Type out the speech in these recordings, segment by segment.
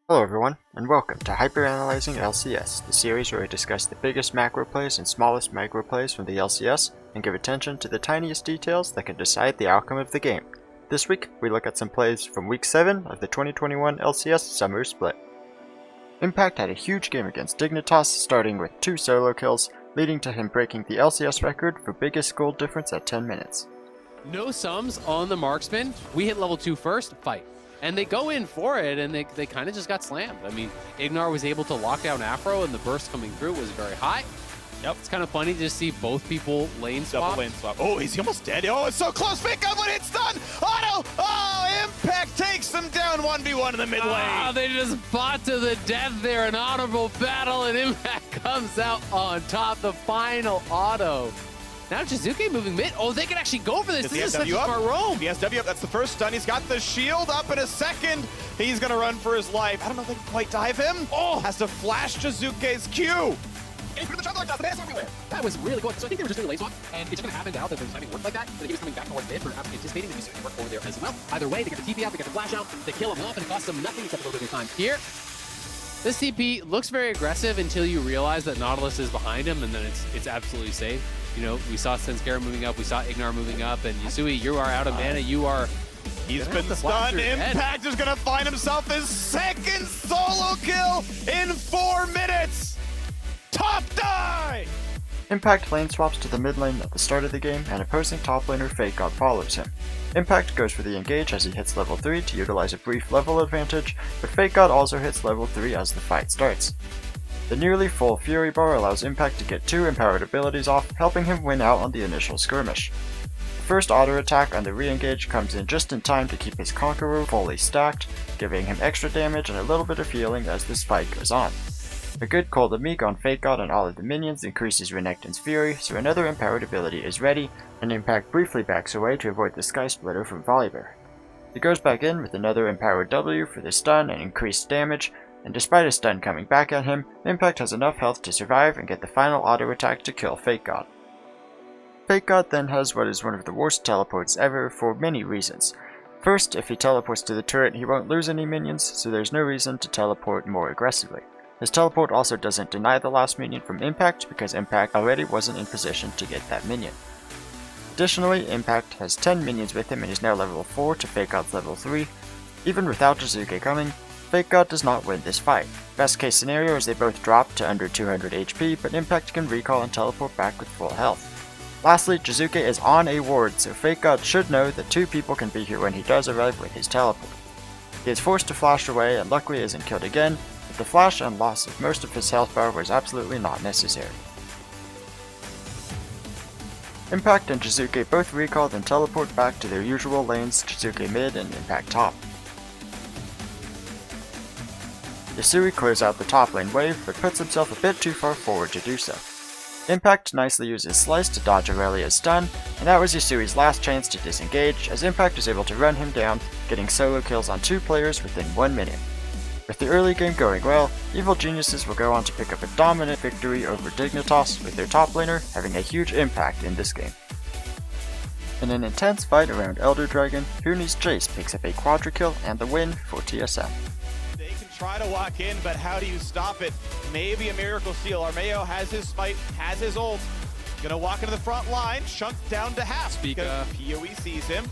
Hello everyone, and welcome to Hyperanalyzing LCS, the series where we discuss the biggest macro plays and smallest micro plays from the LCS, and give attention to the tiniest details that can decide the outcome of the game. This week, we look at some plays from Week 7 of the 2021 LCS Summer Split. Impact had a huge game against Dignitas, starting with 2 solo kills, leading to him breaking the LCS record for biggest gold difference at 10 minutes. No sums on the marksman. We hit level 2 first, fight. And they go in for it, and they kind of just got slammed. I mean, Ignar was able to lock down Afro, and the burst coming through was very high. Yep. It's kind of funny to just see both people lane swap. Double lane swap. Oh, he's almost dead. Oh, it's so close. Pick up when it's done. Auto. Oh, Impact takes them down 1v1 in the mid lane. Ah, they just fought to the death there. An honorable battle, and Impact comes out on top. The final auto. Now Jizuke moving mid. Oh, they can actually go for this. This is such a smart roam. He has W up. That's the first stun. He's got the shield up in a second. He's going to run for his life. I don't know if they can quite dive him. Oh, has to flash Jizuke's Q. That was really good. So I think they were just doing a lane swap, and it's going to happen now that the timing worked like that. But he was coming back towards mid, perhaps anticipating that he work over there as well. Either way, they get the TP out, they get the flash out, they kill him off, and it costs them nothing except a little bit of time. Here, this TP looks very aggressive until you realize that Nautilus is behind him, and then it's absolutely safe. You know, we saw Senskara moving up, we saw Ignar moving up, and Yasui, you are out of mana, you are... He's been stunned. Impact is going to find himself his second solo kill in 4 minutes. Top die! Impact lane swaps to the mid lane at the start of the game, and opposing top laner FakeGod follows him. Impact goes for the engage as he hits level 3 to utilize a brief level advantage, but FakeGod also hits level 3 as the fight starts. The nearly full Fury Bar allows Impact to get 2 empowered abilities off, helping him win out on the initial skirmish. The first auto attack on the re-engage comes in just in time to keep his Conqueror fully stacked, giving him extra damage and a little bit of healing as this fight goes on. A good Cold Amik on FakeGod and all of the minions increases Renekton's Fury, so another empowered ability is ready, and Impact briefly backs away to avoid the Sky Splitter from Volibear. He goes back in with another empowered W for the stun and increased damage, and despite a stun coming back at him, Impact has enough health to survive and get the final auto attack to kill FakeGod. FakeGod then has what is one of the worst teleports ever for many reasons. First, if he teleports to the turret, he won't lose any minions, so there's no reason to teleport more aggressively. His teleport also doesn't deny the last minion from Impact because Impact already wasn't in position to get that minion. Additionally, Impact has 10 minions with him and is now level 4 to FakeGod's level 3. Even without Jizuke coming, FakeGod does not win this fight. Best case scenario is they both drop to under 200 HP, but Impact can recall and teleport back with full health. Lastly, Jizuke is on a ward, so FakeGod should know that 2 people can be here when he does arrive with his teleport. He is forced to flash away and luckily isn't killed again, but the flash and loss of most of his health bar was absolutely not necessary. Impact and Jizuke both recall and teleport back to their usual lanes, Jizuke mid and Impact top. Yasui clears out the top lane wave, but puts himself a bit too far forward to do so. Impact nicely uses Slice to dodge Aurelia's stun, and that was Yasui's last chance to disengage, as Impact is able to run him down, getting solo kills on 2 players within 1 minute. With the early game going well, Evil Geniuses will go on to pick up a dominant victory over Dignitas, with their top laner having a huge impact in this game. In an intense fight around Elder Dragon, Huni's Jace picks up a Quadra Kill and the win for TSM. Try to walk in, but how do you stop it? Maybe a miracle seal. Armeo has his smite, has his ult. Gonna walk into the front line, chunked down to half because PoE sees him.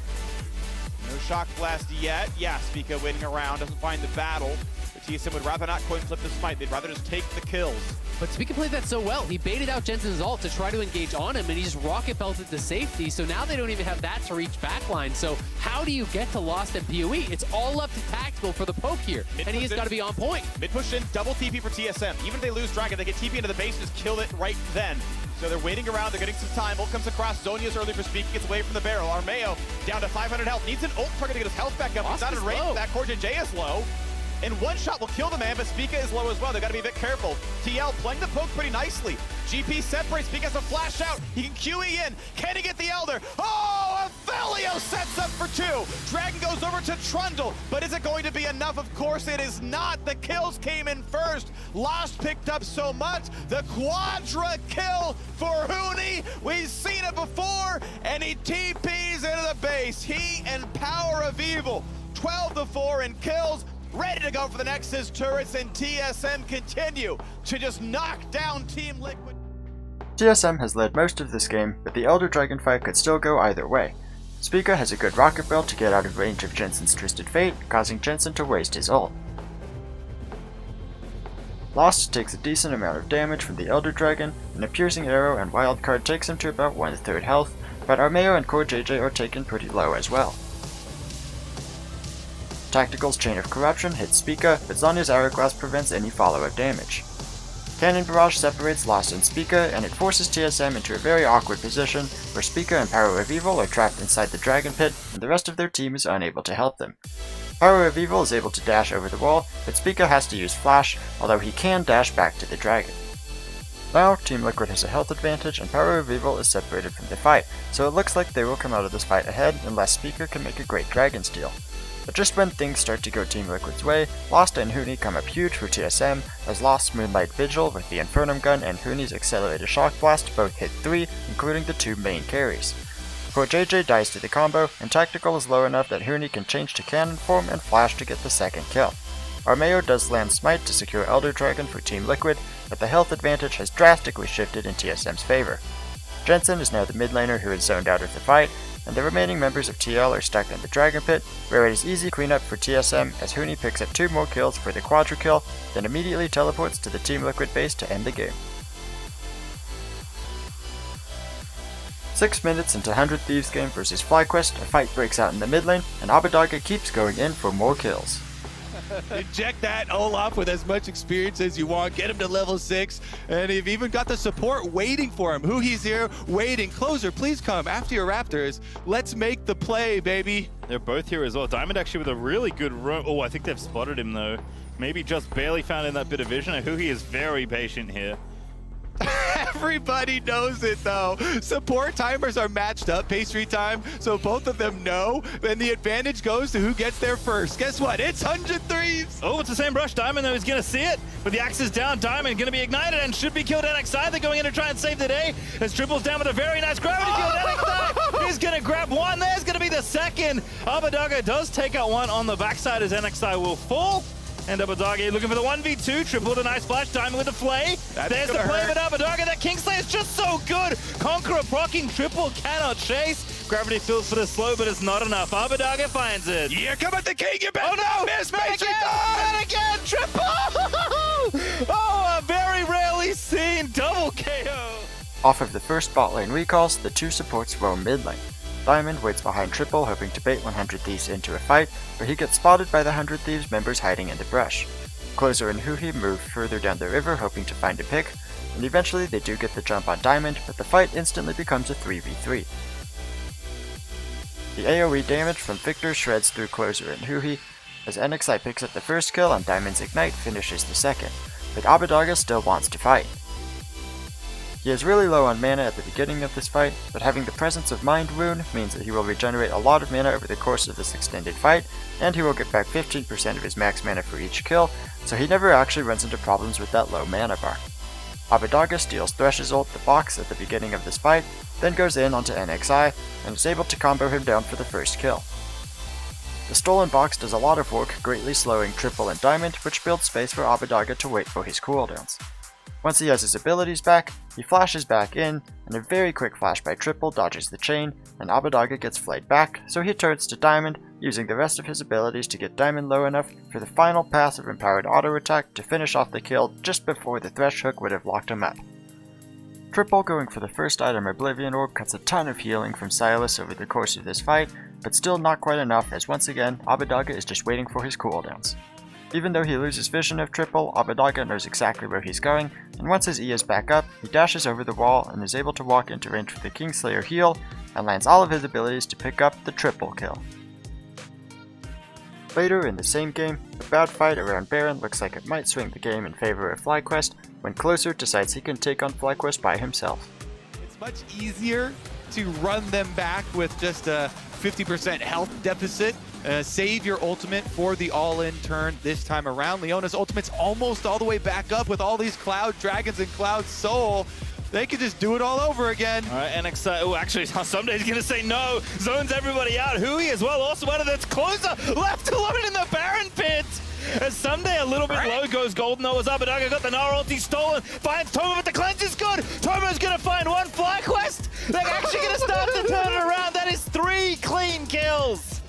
No shock blast yet. Yeah, Spica waiting around, doesn't find the battle. The TSM would rather not coin flip the smite, they'd rather just take the kills. But Spica played that so well. He baited out Jensen's ult to try to engage on him, and he just rocket belted to safety, so now they don't even have that to reach backline. So how do you get to Lost and PoE? It's all up to Tactical for the poke here, and he has got to be on point. Mid push in, double TP for TSM. Even if they lose Dragon, they get TP into the base and just kill it right then. So they're waiting around, they're getting some time. Ult comes across, Zonia's early for Speak, gets away from the barrel. Armeo down to 500 health, needs an ult target to get his health back up. He's not in range, that Corja J is low. And one shot will kill the man, but Spica is low as well. They've got to be a bit careful. TL playing the poke pretty nicely. GP separates, Spica has a flash out. He can QE in. Can he get the Elder? Oh, Avelio sets up for 2. Dragon goes over to Trundle, but is it going to be enough? Of course it is not. The kills came in first. Lost picked up so much. The Quadra Kill for Huni. We've seen it before, and he TPs into the base. He and Power of Evil, 12-4 in kills. ready to go for the Nexus turrets, and TSM continue to just knock down Team Liquid. TSM has led most of this game, but the Elder Dragon fight could still go either way. Spica has a good rocket build to get out of range of Jensen's Twisted Fate, causing Jensen to waste his ult. Lost takes a decent amount of damage from the Elder Dragon, and a piercing arrow and wildcard takes him to about 1/3 health, but Armeo and Core JJ are taken pretty low as well. Tactical's Chain of Corruption hits Spica, but Zhonya's Hourglass prevents any follow-up damage. Cannon Barrage separates Lost and Spica, and it forces TSM into a very awkward position, where Spica and Power of Evil are trapped inside the Dragon Pit, and the rest of their team is unable to help them. Power of Evil is able to dash over the wall, but Spica has to use Flash, although he can dash back to the dragon. Now, Team Liquid has a health advantage, and Power of Evil is separated from the fight, so it looks like they will come out of this fight ahead unless Spica can make a great dragon steal. But just when things start to go Team Liquid's way, Lost and Huni come up huge for TSM, as Lost's Moonlight Vigil with the Infernum Gun and Huni's Accelerated Shock Blast both hit 3, including the 2 main carries. Core JJ dies to the combo, and Tactical is low enough that Huni can change to cannon form and flash to get the second kill. Armeo does land Smite to secure Elder Dragon for Team Liquid, but the health advantage has drastically shifted in TSM's favor. Jensen is now the mid laner who is zoned out of the fight, and the remaining members of TL are stuck in the Dragon Pit, where it is easy cleanup for TSM as Huni picks up 2 more kills for the Quadra Kill, then immediately teleports to the Team Liquid base to end the game. 6 minutes into 100 Thieves game versus FlyQuest, a fight breaks out in the mid lane, and Abbedagge keeps going in for more kills. Inject that Olaf with as much experience as you want, get him to level 6, and you've even got the support waiting for him. Who he's here, waiting. Closer, please come after your Raptors. Let's make the play, baby. They're both here as well. Diamond actually with a really good run. Oh, I think they've spotted him though. Maybe just barely found in that bit of vision. Who he is very patient here. Everybody knows it though. Support timers are matched up, pastry time, so both of them know, and the advantage goes to who gets there first. Guess what? It's 100 Thieves! Oh, it's the same brush. Diamond though is going to see it, but the axe is down. Diamond going to be ignited and should be killed. NXI, they're going in to try and save the day as Triple's down with a very nice gravity kill. NXI is going to grab one. There's going to be the second. Abbedagge does take out one on the backside as NXI will fall. And Abbedagge looking for the 1v2, Triple with a nice flash, Diamond with the flay. There's the play with Abbedagge, that Kingslayer is just so good! Conqueror proccing, Triple cannot chase. Gravity fills for the slow, but it's not enough. Abbedagge finds it. Yeah, come at the king, you better not miss, pastry And time! again, Triple! Oh, a very rarely seen double KO. Off of the first bot lane recalls, the 2 supports roam mid lane. Diamond waits behind Triple, hoping to bait 100 Thieves into a fight, but he gets spotted by the 100 Thieves members hiding in the brush. Closer and Huhi move further down the river, hoping to find a pick, and eventually they do get the jump on Diamond, but the fight instantly becomes a 3v3. The AoE damage from Victor shreds through Closer and Huhi, as NXI picks up the first kill and Diamond's Ignite finishes the second, but Abbedagge still wants to fight. He is really low on mana at the beginning of this fight, but having the Presence of Mind rune means that he will regenerate a lot of mana over the course of this extended fight, and he will get back 15% of his max mana for each kill, so he never actually runs into problems with that low mana bar. Abbedagge steals Thresh's ult the box at the beginning of this fight, then goes in onto NXI, and is able to combo him down for the first kill. The stolen box does a lot of work, greatly slowing Triple and Diamond, which builds space for Abbedagge to wait for his cooldowns. Once he has his abilities back, he flashes back in, and a very quick flash by Triple dodges the chain, and Abbedagge gets flayed back, so he turns to Diamond, using the rest of his abilities to get Diamond low enough for the final passive empowered auto attack to finish off the kill just before the Thresh hook would have locked him up. Triple going for the first item Oblivion Orb cuts a ton of healing from Sylas over the course of this fight, but still not quite enough as once again Abbedagge is just waiting for his cooldowns. Even though he loses vision of Triple, Abbedagge knows exactly where he's going, and once his E is back up, he dashes over the wall and is able to walk into range for the Kingslayer heal, and lands all of his abilities to pick up the triple kill. Later in the same game, a bad fight around Baron looks like it might swing the game in favor of FlyQuest, when Closer decides he can take on FlyQuest by himself. It's much easier to run them back with just a 50% health deficit. Save your ultimate for the all-in turn this time around. Leona's ultimate's almost all the way back up with all these Cloud Dragons and Cloud Soul. They could just do it all over again. All right, NXI, oh, actually, somebody's going to say no. Zones everybody out. Hui as well, also out of this. Closer, left alone in the Baron pit. As Someday a little bit low goes golden, though, as Abbedagga got the Nara ulti stolen, finds Tomo, but the cleanse is good. Tomo's gonna find one FlyQuest. They're actually gonna start to turn it around. That is 3 clean kills.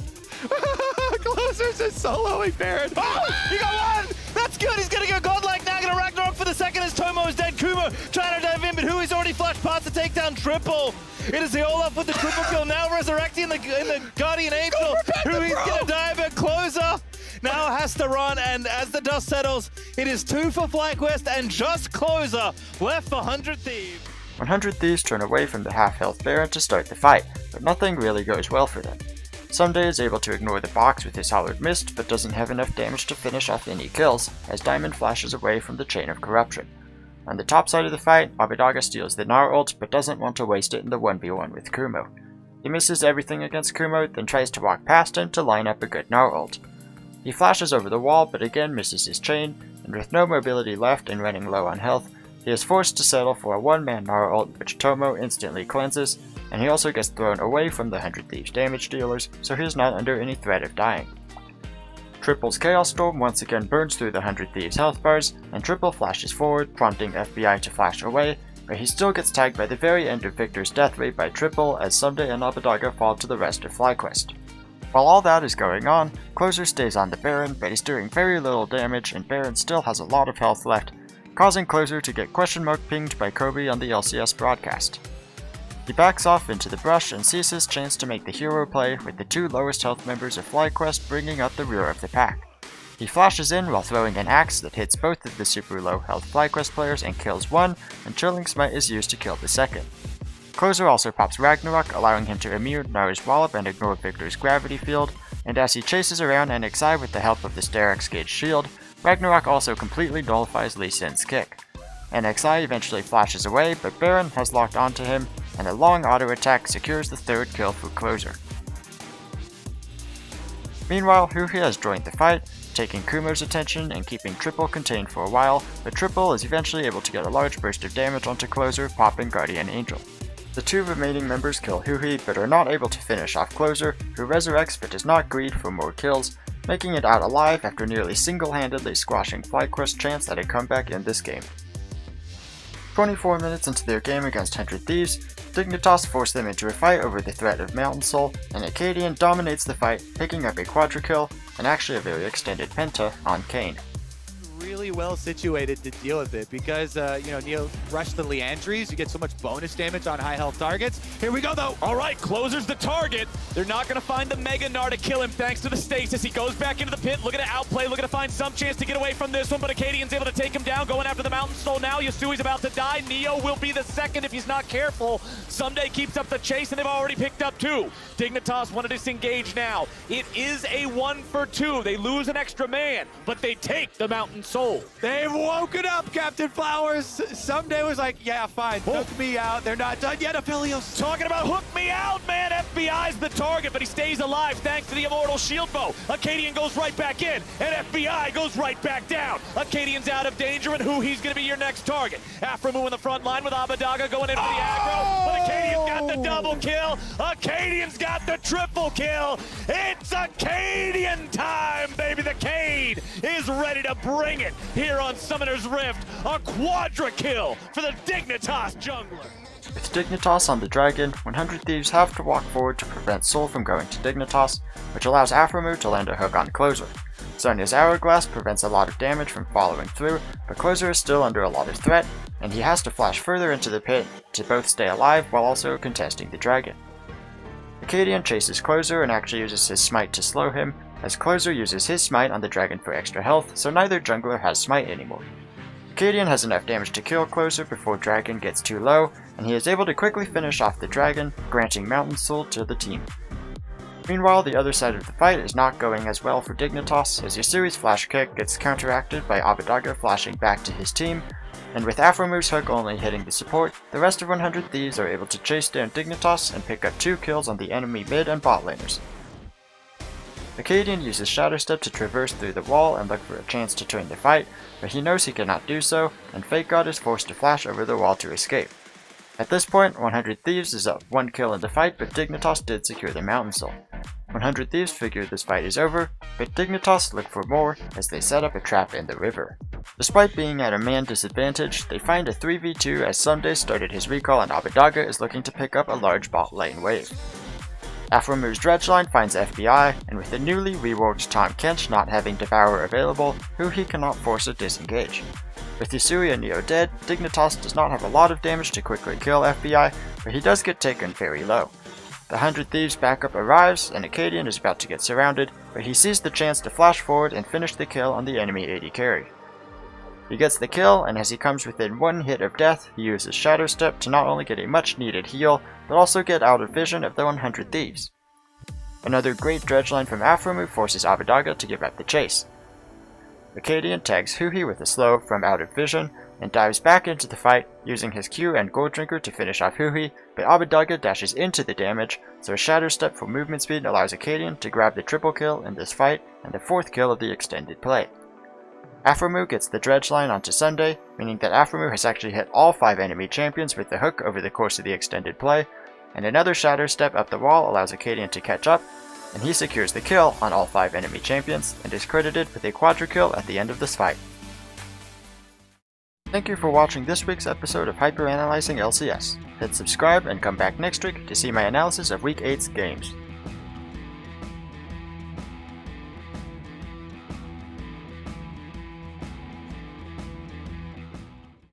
Closer's just soloing Baron. Oh, he got one. That's good. He's gonna go godlike now. Gonna Ragnarok for the second as Tomo is dead. Kumo trying to dive in, but who is already flashed past the takedown triple. It is the Olaf with the triple kill now, resurrecting in the Guardian Angel, who he's gonna dive at Closer. Now has to run, and as the dust settles, it is 2 for FlyQuest and just Closer left for 100 Thieves. 100 Thieves turn away from the half-health Baron to start the fight, but nothing really goes well for them. Someday is able to ignore the box with his Hollowed Mist, but doesn't have enough damage to finish off any kills, as Diamond flashes away from the Chain of Corruption. On the top side of the fight, Abbedagga steals the Gnar ult, but doesn't want to waste it in the 1v1 with Kumo. He misses everything against Kumo, then tries to walk past him to line up a good Gnar ult. He flashes over the wall, but again misses his chain, and with no mobility left and running low on health, he is forced to settle for a one-man Gnar ult, which Tomo instantly cleanses, and he also gets thrown away from the 100 Thieves damage dealers, so he is not under any threat of dying. Triple's Chaos Storm once again burns through the 100 Thieves health bars, and Triple flashes forward, prompting FBI to flash away, but he still gets tagged by the very end of Victor's death rate by Triple as Someday and Abbedagga fall to the rest of FlyQuest. While all that is going on, Closer stays on the Baron, but he's doing very little damage and Baron still has a lot of health left, causing Closer to get question mark pinged by Kobe on the LCS broadcast. He backs off into the brush and sees his chance to make the hero play, with the 2 lowest health members of FlyQuest bringing up the rear of the pack. He flashes in while throwing an axe that hits both of the super low health FlyQuest players and kills one, and Chilling Smite is used to kill the second. Closer also pops Ragnarok, allowing him to immune Nara's wallop and ignore Victor's gravity field, and as he chases around NXI with the help of the Sterak's Gage shield, Ragnarok also completely nullifies Lee Sin's kick. NXI eventually flashes away, but Baron has locked onto him, and a long auto attack secures the 3rd kill for Closer. Meanwhile, Huhi has joined the fight, taking Kumo's attention and keeping Triple contained for a while, but Triple is eventually able to get a large burst of damage onto Closer, popping Guardian Angel. The 2 remaining members kill Huhi, but are not able to finish off Closer, who resurrects but does not greed for more kills, making it out alive after nearly single-handedly squashing FlyQuest's chance at a comeback in this game. 24 minutes into their game against 100 Thieves, Dignitas force them into a fight over the threat of Mountain Soul, and Akaadian dominates the fight, picking up a Quadra Kill, and actually a very extended Penta on Kayn. Really well situated to deal with it because, Neo rushed the Leandries. You get so much bonus damage on high health targets. Here we go, though. All right, Closer's the target. They're not going to find the Mega Gnar to kill him thanks to the stasis. He goes back into the pit, looking to outplay, looking to find some chance to get away from this one, but Akaadian's able to take him down, going after the Mountain Soul now. Yasui's about to die. Neo will be the second if he's not careful. Someday keeps up the chase, and they've already picked up 2. Dignitas want to disengage now. It is a 1 for 2. They lose an extra man, but they take the Mountain Soul. They've woken up, Captain Flowers. Someday was like, yeah, fine, hook me out. They're not done yet, Aphelios. Talking about hook me out, man. FBI's the target, but he stays alive thanks to the Immortal Shield Bow. Akaadian goes right back in, and FBI goes right back down. Akaadian's out of danger, and he's going to be your next target. Aframu in the front line with Abbedagga going in for the aggro, but Akaadian's got the double kill. Akaadian's got the triple kill. It's Akaadian time, baby. The Cade is ready to bring it here on Summoner's Rift. A Quadra Kill for the Dignitas jungler. With Dignitas on the dragon, 100 Thieves have to walk forward to prevent Soul from going to Dignitas, which allows Aframu to land a hook on Closer. Sonya's Hourglass prevents a lot of damage from following through, but Closer is still under a lot of threat, and he has to flash further into the pit to both stay alive while also contesting the dragon. Akaadian chases Closer and actually uses his smite to slow him, as Closer uses his smite on the dragon for extra health, so neither jungler has smite anymore. Akaadian has enough damage to kill Closer before dragon gets too low, and he is able to quickly finish off the dragon, granting Mountain Soul to the team. Meanwhile, the other side of the fight is not going as well for Dignitas, as Yasui's flash kick gets counteracted by Abbedagga flashing back to his team, and with Aframu's hook only hitting the support, the rest of 100 Thieves are able to chase down Dignitas and pick up 2 kills on the enemy mid and bot laners. Akaadian uses Shadow Step to traverse through the wall and look for a chance to turn the fight, but he knows he cannot do so, and Fake God is forced to flash over the wall to escape. At this point, 100 Thieves is up 1 kill in the fight, but Dignitas did secure the Mountain Soul. 100 Thieves figure this fight is over, but Dignitas look for more as they set up a trap in the river. Despite being at a man disadvantage, they find a 3v2 as Sunday started his recall and Abadaga is looking to pick up a large bot lane wave. Afromu's Dredgeline finds FBI, and with the newly reworked Tom Kench not having Devourer available, Huhi cannot force a disengage. With Yusui and Neo dead, Dignitas does not have a lot of damage to quickly kill FBI, but he does get taken very low. The 100 Thieves backup arrives, and Akaadian is about to get surrounded, but he sees the chance to flash forward and finish the kill on the enemy AD carry. He gets the kill, and as he comes within one hit of death, he uses Shadow Step to not only get a much needed heal, but also get out of vision of the 100 Thieves. Another great Dredgeline from Afromu forces Abadaga to give up the chase. Akaadian tags Huhi with a slow from out of vision, and dives back into the fight, using his Q and Gold Drinker to finish off Huhi, but Abadaga dashes into the damage, so a Shadow Step for movement speed allows Akaadian to grab the triple kill in this fight, and the 4th kill of the extended play. Afromu gets the Dredgeline onto Sunday, meaning that Afromu has actually hit all 5 enemy champions with the hook over the course of the extended play, and another Shadow Step up the wall allows Akaadian to catch up, and he secures the kill on all 5 enemy champions, and is credited with a Quadra Kill at the end of this fight. Thank you for watching this week's episode of Hyperanalyzing LCS. Hit subscribe and come back next week to see my analysis of Week 8's games.